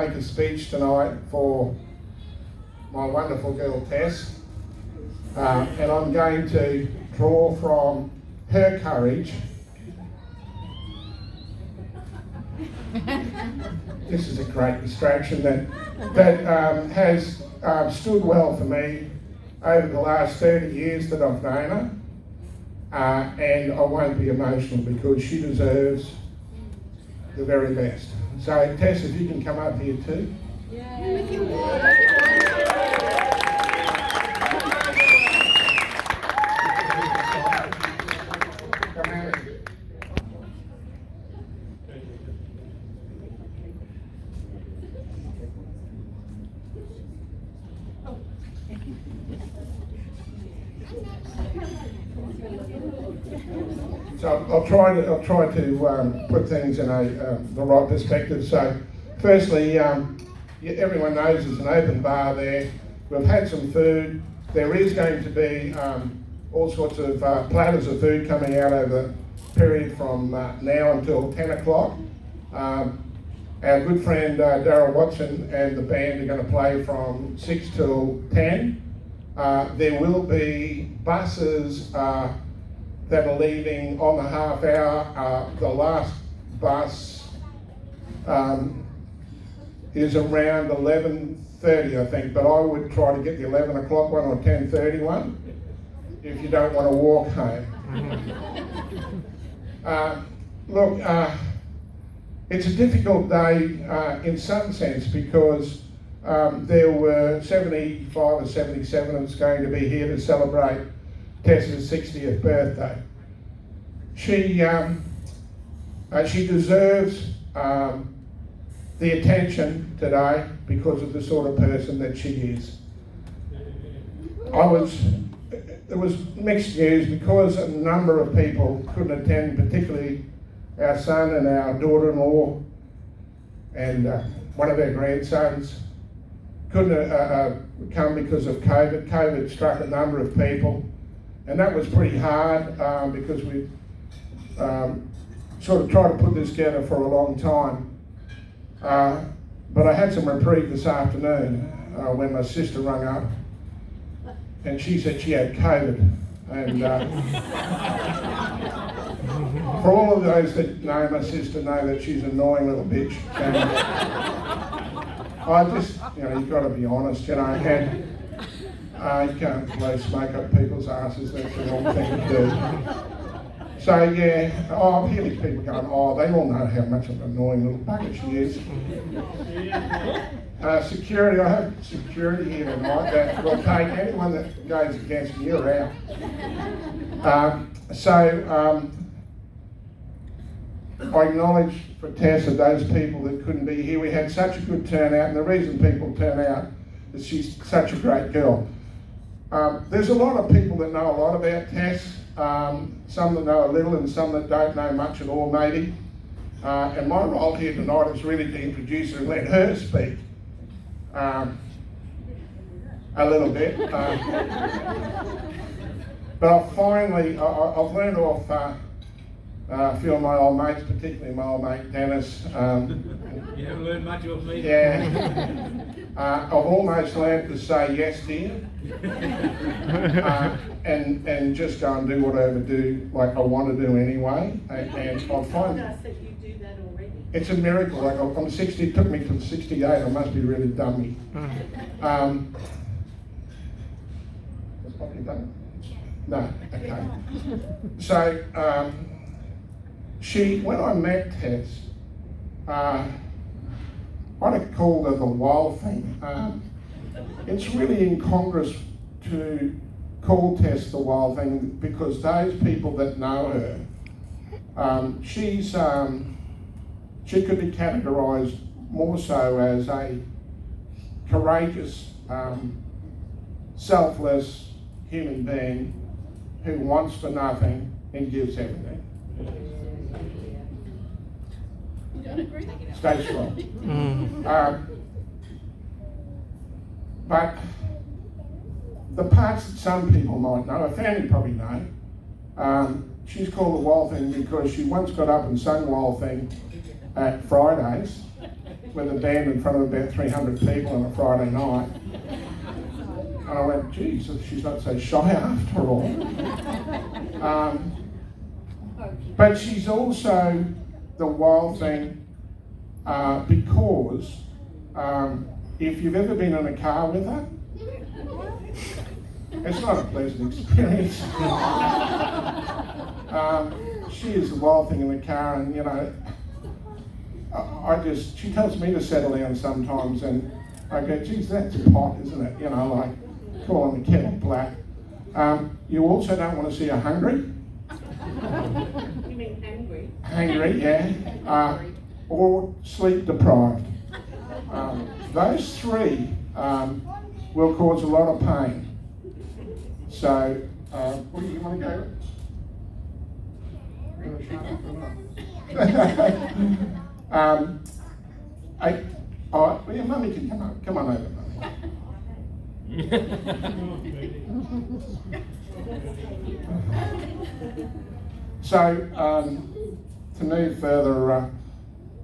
Make a speech tonight for my wonderful girl Tess, and I'm going to draw from her courage. This is a great distraction that has stood well for me over the last 30 years that I've known her, and I won't be emotional because she deserves the very best. So Tess, if you can come up here too. So I'll try to put things in the right perspective. So, firstly, everyone knows there's an open bar there. We've had some food. There is going to be all sorts of platters of food coming out over the period from now until 10 o'clock. Our good friend Darryl Watson and the band are going to play from 6 till 10. There will be buses that are leaving on the half hour. The last bus is around 11:30, I think, but I would try to get the 11 o'clock one or 10:30 one if you don't want to walk home. Look, it's a difficult day in some sense because there were 75 or 77 of us going to be here to celebrate Tess's 60th birthday. She deserves the attention today because of the sort of person that she is. There was mixed news because a number of people couldn't attend, particularly our son and our daughter-in-law and one of their grandsons couldn't come because of COVID. COVID struck a number of people. And that was pretty hard because we sort of tried to put this together for a long time. But I had some reprieve this afternoon when my sister rang up and she said she had COVID. And for all of those that know my sister know that she's an annoying little bitch. And I just, you've got to be honest, and you can't blow smoke up people's asses, that's the wrong thing to do. So yeah, I'm hearing people going, they all know how much of an annoying little bucket she is. Security, I have security here tonight that will take anyone that goes against me, you're out. I acknowledge for Tess and those people that couldn't be here. We had such a good turnout, and the reason people turn out is she's such a great girl. There's a lot of people that know a lot about Tess, some that know a little and some that don't know much at all maybe. And my role here tonight is really to introduce her and let her speak a little bit. But I've learned off a few of my old mates, particularly my old mate Dennis. You haven't learned much off me. Yeah. I've almost learned to say yes to you. And just go and do what I I want to do anyway. And I find that you do that already. It's a miracle. Like I'm 60, it took me to 68. I must be really dummy. That's probably done. No, okay. So when I met Tess, I'd call her the wild thing. It's really incongruous to call Tess the wild thing because those people that know her, she could be categorised more so as a courageous, selfless human being who wants for nothing and gives everything. Stay strong. But the parts that some people might know, her family probably know, she's called the Wild Thing because she once got up and sung Wild Thing at Fridays with a band in front of about 300 people on a Friday night. And I went, geez, she's not so shy after all. But she's also the wild thing because if you've ever been in a car with her, it's not a pleasant experience. She is the wild thing in the car, and you know, she tells me to settle down sometimes, and I go, geez, that's hot, isn't it? You know, like calling the kettle black. You also don't want to see her hungry. You mean angry? Hungry, yeah. Or sleep deprived. Those three will cause a lot of pain. So, what do you want to go? You want to shut up or not? Yeah, Mummy can come on. Come on over, Mummy. So, to move further,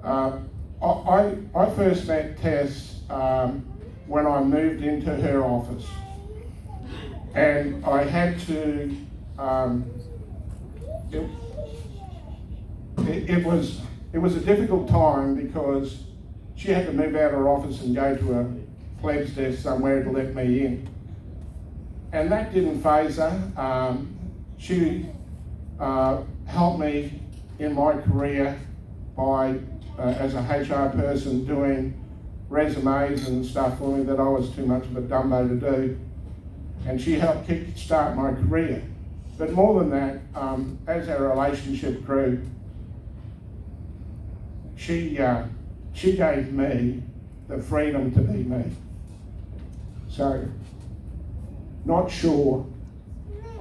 I first met Tess when I moved into her office, and I had to. It was a difficult time because she had to move out of her office and go to a pledge desk somewhere to let me in, and that didn't faze her. She helped me in my career by, as a HR person, doing resumes and stuff for me that I was too much of a dumbo to do. And she helped kick-start my career. But more than that, as our relationship grew, she gave me the freedom to be me. So, not sure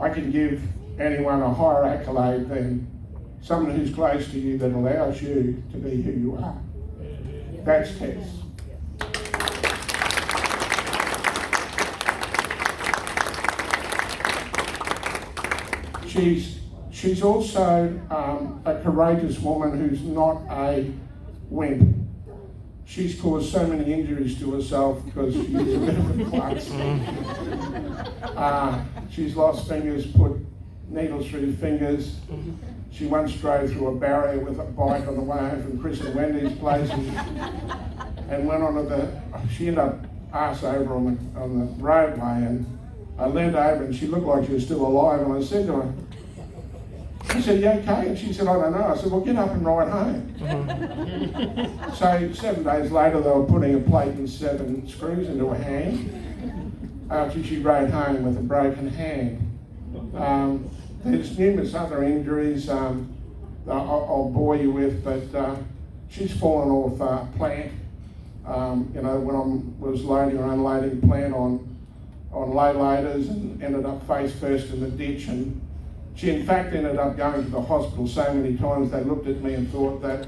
I can give anyone a higher accolade than someone who's close to you that allows you to be who you are. That's Tess. She's also a courageous woman who's not a wimp. She's caused so many injuries to herself because she's a bit of a klutz. She's lost fingers, put needles through her fingers. She once drove through a barrier with a bike on the way home from Chris and Wendy's place and went onto she ended up arse over on the roadway, and I leaned over and she looked like she was still alive, and I said to her, I said, "You okay?" And she said, "I don't know." I said, "Well, get up and ride home." So 7 days later, they were putting a plate and 7 screws into her hand after she rode home with a broken hand. There's numerous other injuries I'll bore you with, but she's fallen off plant. When I was loading or unloading plant on low loaders and ended up face first in the ditch, and she in fact ended up going to the hospital so many times they looked at me and thought that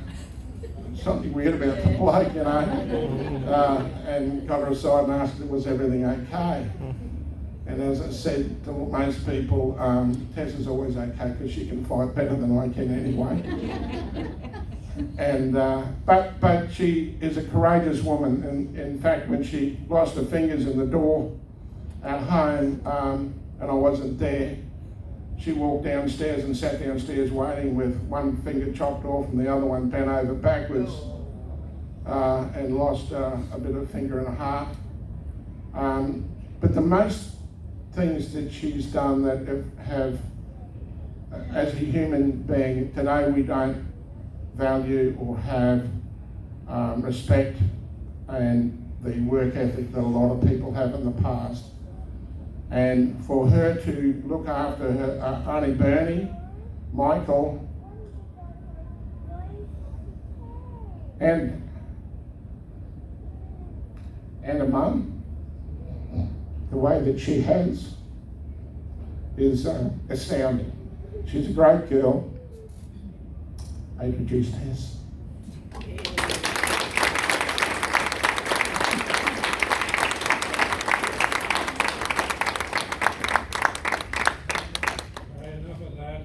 something weird about the bloke, and got her aside and asked, was everything okay? And as I said to most people, Tess is always okay because she can fight better than I can anyway. And but she is a courageous woman, and in fact when she lost her fingers in the door at home and I wasn't there, she walked downstairs and sat downstairs waiting with one finger chopped off and the other one bent over backwards, and lost a bit of finger and a half. But the most things that she's done that have as a human being, today we don't value or have respect and the work ethic that a lot of people have in the past. And for her to look after her Auntie Bernie, Michael, and a mum, the way that she has is astounding. She's a great girl. I introduced Tess. Enough of that.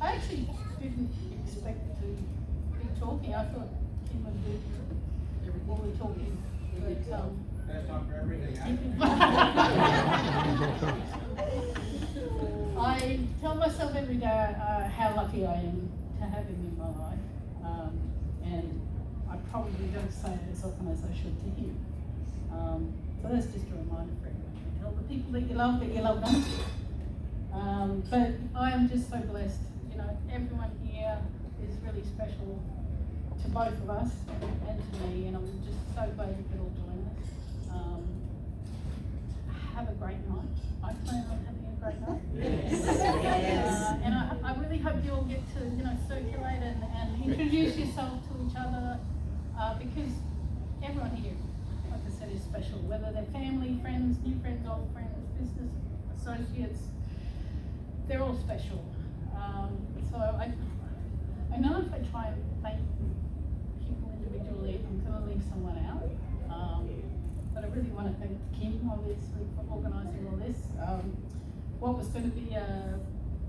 I actually didn't expect to be talking. I thought talking. But, That's time for everything. I tell myself every day how lucky I am to have him in my life, and I probably don't say it as often as I should to him. So that's just a reminder for everyone. Tell the people that you love them. But I am just so blessed. You know, everyone here is really special to both of us and to me, and I'm just so glad you could all join us. Have a great night. I plan on having a great night. Yes. And I really hope you all get to, you know, circulate and introduce yourself to each other, because everyone here, like I said, is special. Whether they're family, friends, new friends, old friends, business associates, they're all special. So I know if I try and thank people individually, I'm going to leave someone out. But I really want to thank Kim, obviously, for organising all this. What was going to be a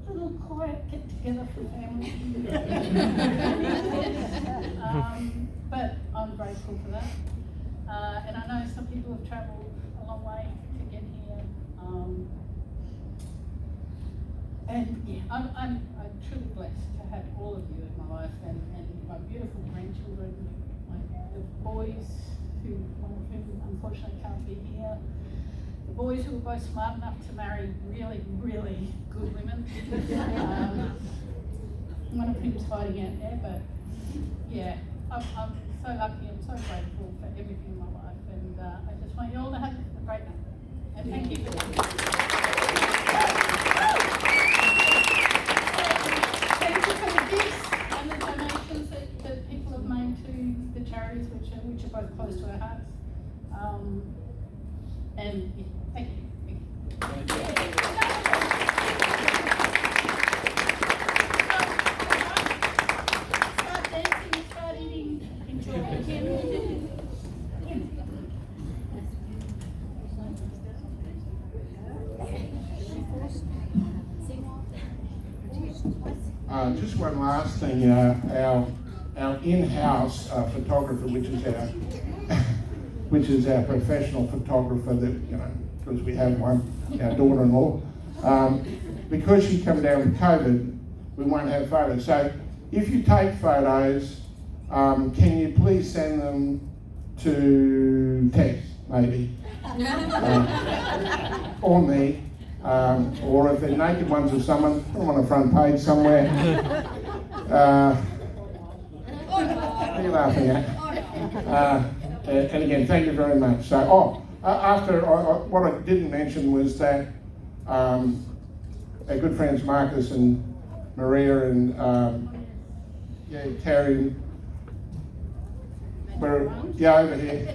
little quiet get-together for family. But I'm grateful for that. And I know some people have travelled a long way to get here. And yeah, I'm truly blessed to have all of you in my life, and my beautiful grandchildren, the boys one of whom unfortunately can't be here. The boys who were both smart enough to marry really, really good women. One of whom's hiding out there, but yeah, I'm so lucky, I'm so grateful for everything in my life, and I just want you all to have a great night. And thank you for that. Thank you for the gifts and the donations that people have made to the charities, which are both close to our hearts. And yeah, thank you. Start dancing, start eating, enjoy. Just one last thing, our in-house photographer, which is our professional photographer, that, you know, because we have one, our daughter-in-law, because she come down with COVID, we won't have photos. So if you take photos, can you please send them to Tess, maybe, or me. Or if they're naked ones of someone, put them on the front page somewhere. What are you laughing at? And again, thank you very much. So, what I didn't mention was that our good friends Marcus and Maria and Carrie were over here.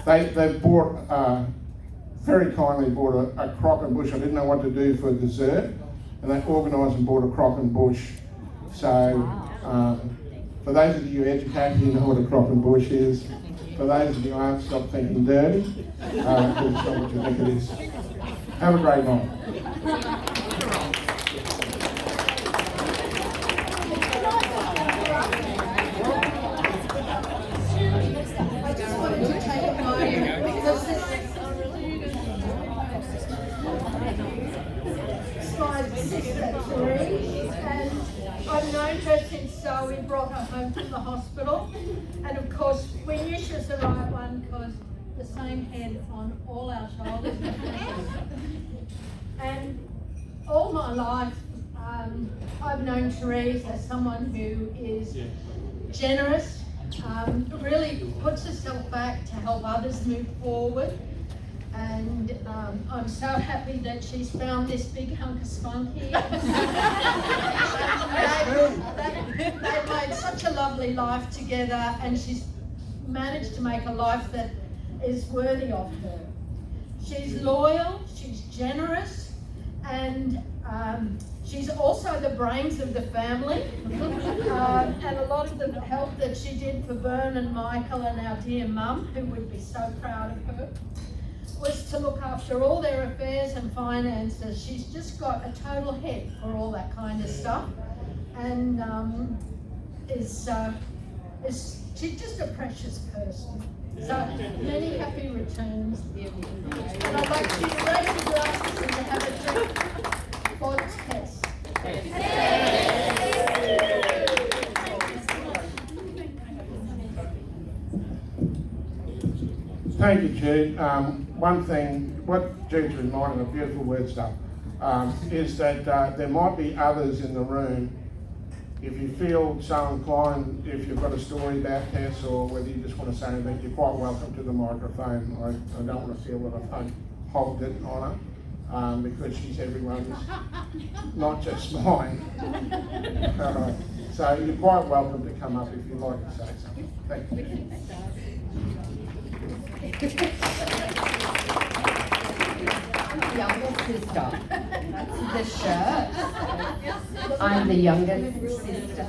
They bought. Very kindly bought a crock and bush. I didn't know what to do for dessert, and they organised and bought a crock and bush. So, for those of you educated, you know what a crock and bush is. For those of you who aren't, stop thinking dirty. It's not what you think it is. Have a great night. I just wanted to take a moment because my sister Therese, and I've known her since we brought her home from the hospital, and of course we knew she was the right one because the same head on all our shoulders. And all my life I've known Therese as someone who is generous, really puts herself back to help others move forward. And I'm so happy that she's found this big hunk of spunk here. They've made such a lovely life together, and she's managed to make a life that is worthy of her. She's loyal, she's generous, and she's also the brains of the family. And a lot of the help that she did for Bern and Michael and our dear mum, who would be so proud of her, was to look after all their affairs and finances. She's just got a total head for all that kind of stuff, and is She's just a precious person. So Many happy returns. and I'd like to raise the glasses and to have a drink for Tess. Thank you, Jude. One thing, what Jude's reminding, a beautiful word stuff, is that there might be others in the room. If you feel so inclined, if you've got a story about Tess or whether you just want to say anything, you're quite welcome to the microphone. I don't want to feel that I've hogged it on her, because she's everyone's, not just mine. So you're quite welcome to come up if you'd like to say something. Thank you. Younger sister. That's the shirt. I'm the youngest sister.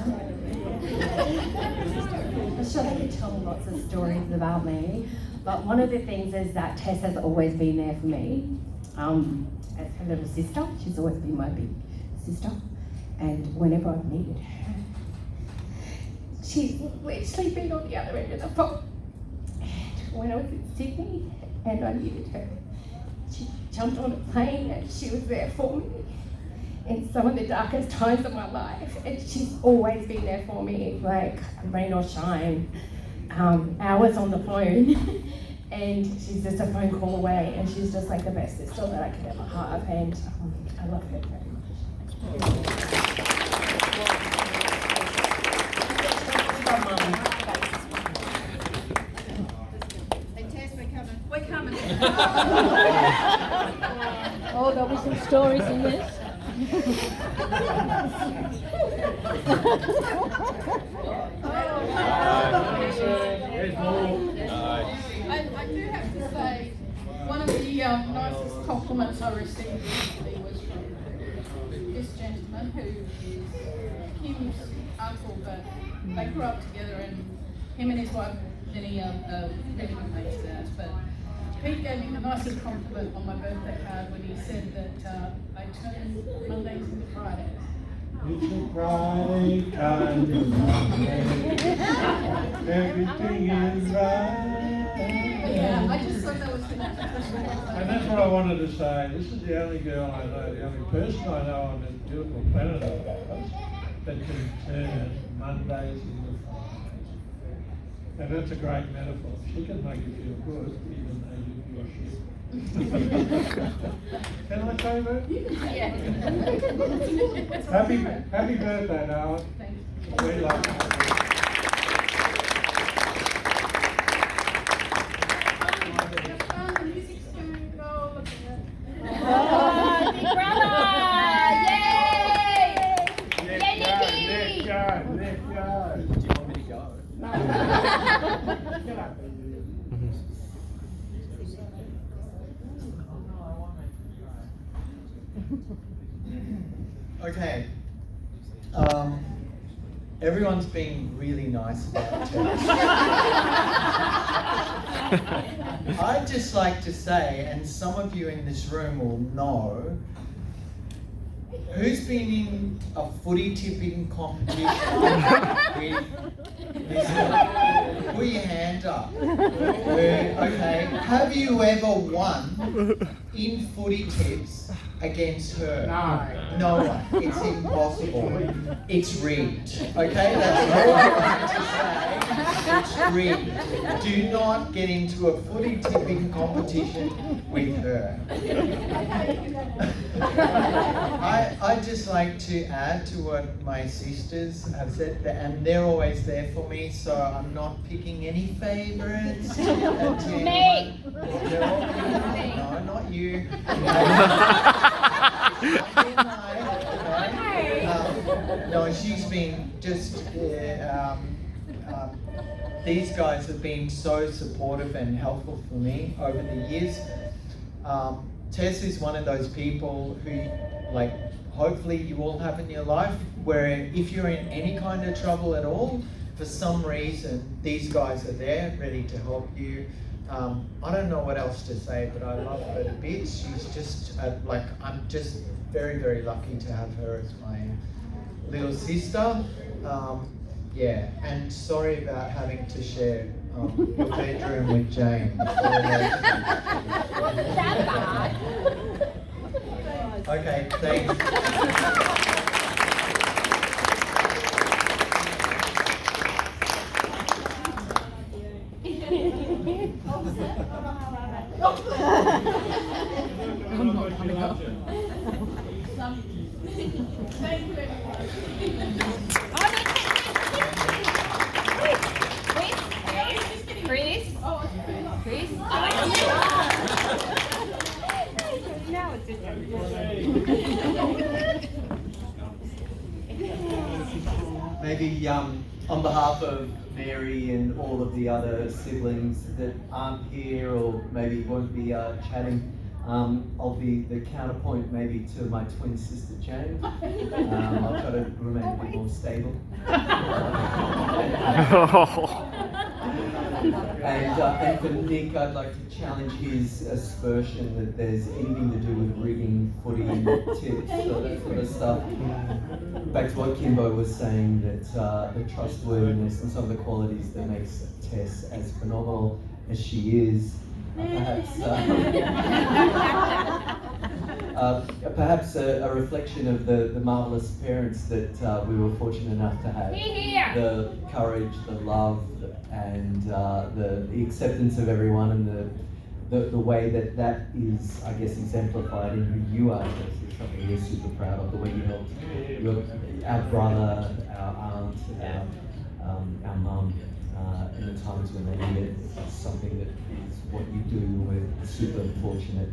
I'm sure they could tell lots of stories about me, but one of the things is that Tess has always been there for me. As her little sister, she's always been my big sister, and whenever I've needed her, she's literally been on the other end of the phone. And when I was in Sydney and I needed her, she jumped on a plane and she was there for me in some of the darkest times of my life, and she's always been there for me, like rain or shine, hours on the phone. And she's just a phone call away, and she's just like the best sister that I could ever have, and I love her very much. Hey Tess, we're coming. We're coming. Oh, there'll be some stories in this. I do have to say, one of the nicest compliments I received recently was from this gentleman who is Kim's uncle, but they grew up together, and him and his wife Jenny are really good mates of ours. But Pete gave me the nicest compliment on my birthday card when he said that I turned Mondays into Fridays. It's a Friday kind of Monday. Everything is right. Yeah, I just thought that was fantastic. And that's what I wanted to say. This is the only girl I know, the only person I know on this beautiful planet of ours that can turn Mondays into Fridays. And that's a great metaphor. She can make you feel good even though you feel shit. Can I say that? Yeah. Happy birthday, darling. Thank you. We love you. The music's too low, look at Oh, big brother! Yay! Yay, Nikki! Nick, go. Do you want me to go? Get up there, you. Okay. Everyone's been really nice about Tess. I'd just like to say, and some of you in this room will know, who's been in a footy tipping competition with this? Put your hand up. Okay. Have you ever won in footy tips against her? No. No one. It's impossible. It's rigged. Okay? That's all I'm going to say. It's rigged. Do not get into a footy tipping competition with her. I'd just like to add to what my sisters have said, and they're always there for me, so I'm not picking any favourites. Me! No, not you. No, she's been just, these guys have been so supportive and helpful for me over the years. Tess is one of those people who, like, hopefully you all have in your life, where if you're in any kind of trouble at all, for some reason, these guys are there, ready to help you. I don't know what else to say, but I love her to bits. She's just, I'm just very, very lucky to have her as my little sister. Yeah, and sorry about having to share your bedroom with Jane. Okay, thanks. I'm not coming up. Thank you, Chris? Chris? Now it's just Maybe on behalf of Mary and all of the other siblings that aren't here or maybe won't be chatting, I'll be the counterpoint maybe to my twin sister Jane. I'll try to remain a bit more stable. And for Nick, I'd like to challenge his aspersion that there's anything to do with rigging, footy, tips, or that sort of stuff. Back to what Kimbo was saying, that the trustworthiness and some of the qualities that makes Tess as phenomenal as she is, perhaps a reflection of the marvellous parents that we were fortunate enough to have. The courage, the love, and the acceptance of everyone, and the way that is, I guess, exemplified in who you are, Tess, is something we're super proud of. The way you helped our brother, our aunt, our mum, in the times when they need it. It's something that is what you do. We're super fortunate.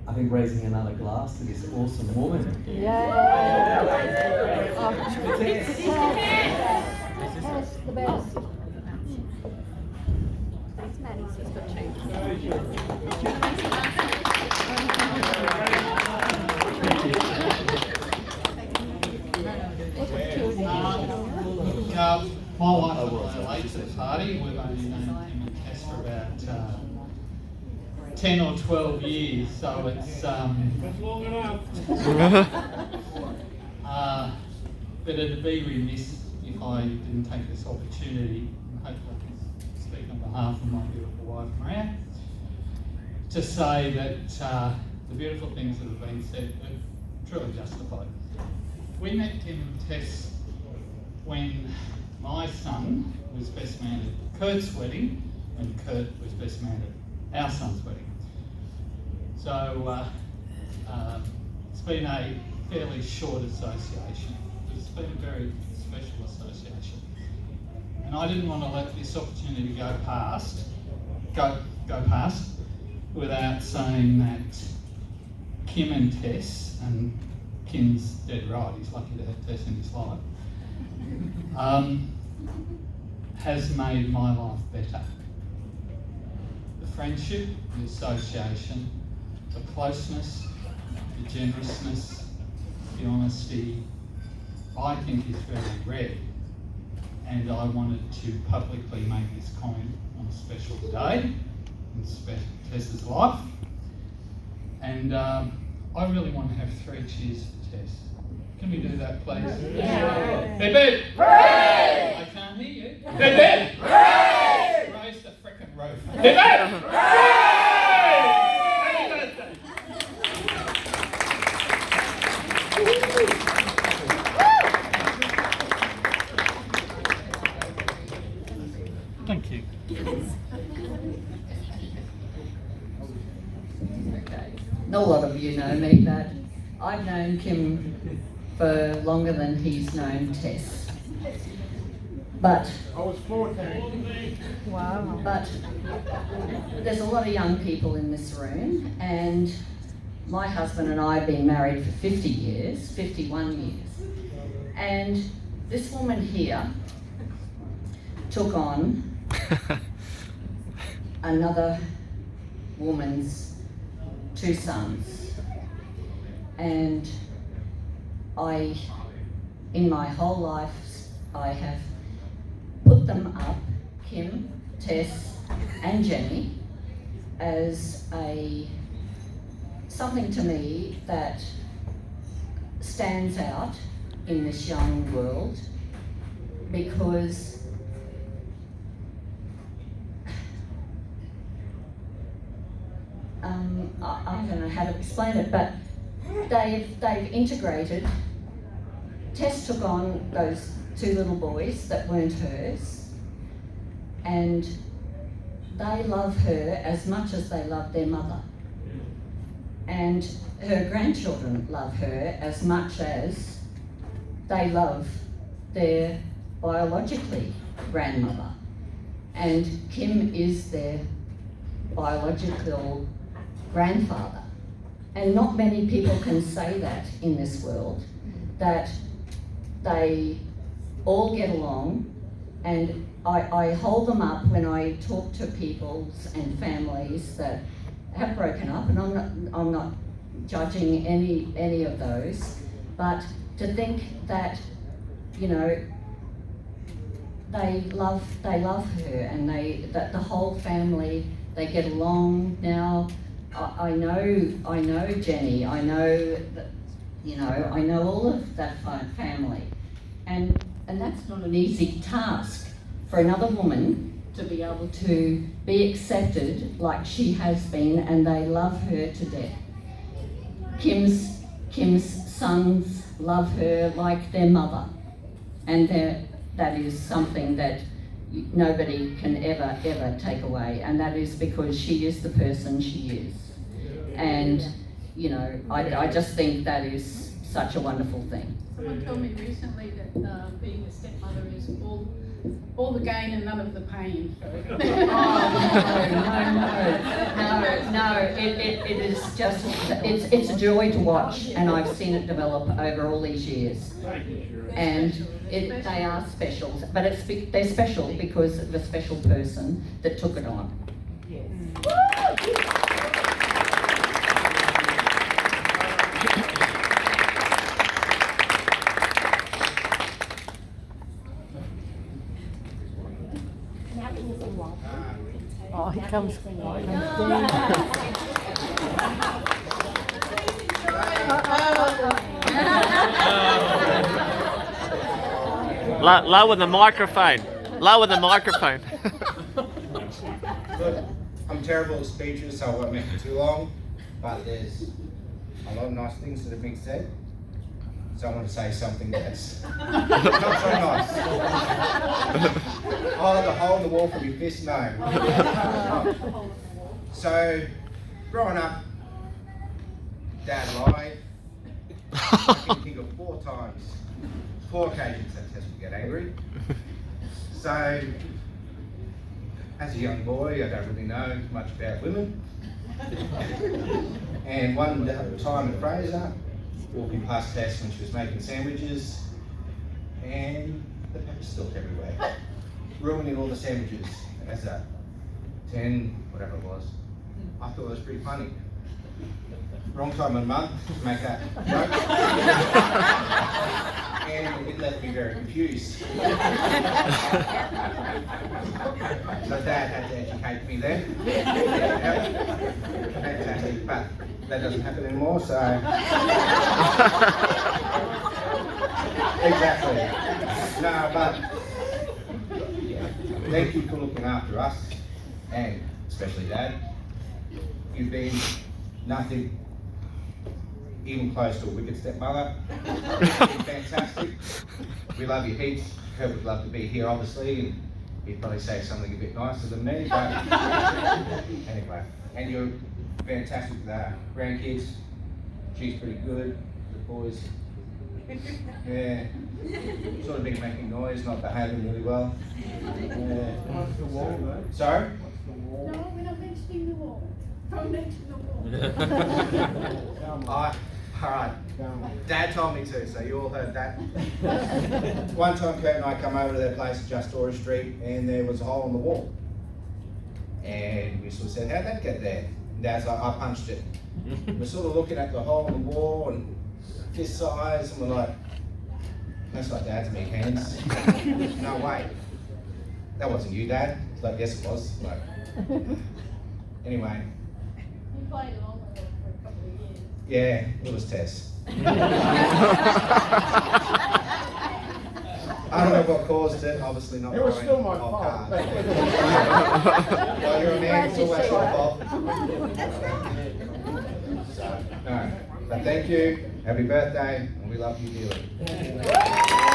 I think raising another glass to this awesome woman. That's the best. Thanks, Maddie's just got My wife and I late to the party. We've only known Kim and Tess for about 10 or 12 years, so it's That's long enough. but it'd be remiss if I didn't take this opportunity, and hopefully I can speak on behalf of my beautiful wife Maria, to say that the beautiful things that have been said are truly justified. We met Kim and Tess when my son was best man at Kurt's wedding, and Kurt was best man at our son's wedding. So it's been a fairly short association. It's been a very special association. And I didn't want to let this opportunity go past without saying that Kim and Tess, and Kim's dead right, he's lucky to have Tess in his life, has made my life better. The friendship, the association, the closeness, the generousness, the honesty, I think is very rare. And I wanted to publicly make this comment on a special day in Tess's life. And I really want to have 3 cheers for Tess. Can we do that, please? Yeah. Beep, beep. Hooray! I can't hear you. Beep, beep. Hooray! Raise the frickin' roof. Beep, beep. Hooray! Happy birthday. Thank you. A lot of you know me, but I've known Kim for longer than he's known Tess. But I was 14. wow. But there's a lot of young people in this room, and my husband and I have been married for 50 years, 51 years. And this woman here took on another woman's 2 sons. And in my whole life, I have put them up, Kim, Tess, and Jenny, as something to me that stands out in this young world, because I don't know how to explain it, but they've integrated. Tess took on those 2 little boys that weren't hers, and they love her as much as they love their mother. And her grandchildren love her as much as they love their biologically grandmother. And Kim is their biological grandfather. And not many people can say that in this world, that they all get along. And I hold them up when I talk to peoples and families that have broken up, and I'm not judging any of those, but to think that, you know, they love her, and that the whole family, they get along now. I know Jenny, I know that, you know, I know all of that family, and that's not an easy task for another woman to be able to be accepted like she has been, and they love her to death. Kim's sons love her like their mother, and that is something that nobody can ever take away, and that is because she is the person she is. And you know, I just think that is such a wonderful thing. Someone told me recently that being a stepmother is all the gain and none of the pain. No, it is just, it's a joy to watch, and I've seen it develop over all these years. And they are special, but they're special because of a special person that took it on. Oh, he comes. Lower the microphone. Lower the microphone. Look, I'm terrible at speeches, so I won't make it too long, but there's a lot of nice things that have been said. So I want to say something that's not so nice. Oh, the hole in the wall for your fist? No. So, growing up, Dad lied. I can think of 4 occasions that Tess would get angry. So, as a young boy, I don't really know much about women. And one time at Fraser, walking past Tess when she was making sandwiches, and the pepper spilt everywhere, ruining all the sandwiches. As a 10, whatever it was, I thought it was pretty funny. Wrong time of the month to make that joke. And it left me very confused. So Dad had to educate me then. Fantastic, but that doesn't happen anymore, so. Exactly. No, but thank you for looking after us, and especially Dad. You've been nothing even close to a wicked stepmother. You've been fantastic. We love you heaps. Kurt would love to be here, obviously, and he'd probably say something a bit nicer than me, but anyway. And you're fantastic with our grandkids. She's pretty good. The boys, yeah, sort of been making noise, not behaving really well. What's the wall, though? Sorry? No, we're not mentioning the wall. Don't mention the wall. Alright. Dad told me to, so you all heard that. One time Kurt and I come over to their place at Just Storage Street, and there was a hole in the wall. And we sort of said, how'd that get there? And Dad's like, I punched it. We're sort of looking at the hole in the wall and this size, and we're like, that's like Dad's big hands. No way. That wasn't you, Dad. It's like, yes it was. Like, anyway. You played along with it for a couple of years. Yeah, it was Tess. I don't know what caused it, obviously not It was mine. still my Oh, fault. can't. Well, you're a man, it's always your fault. No, but thank you, happy birthday, and we love you dearly.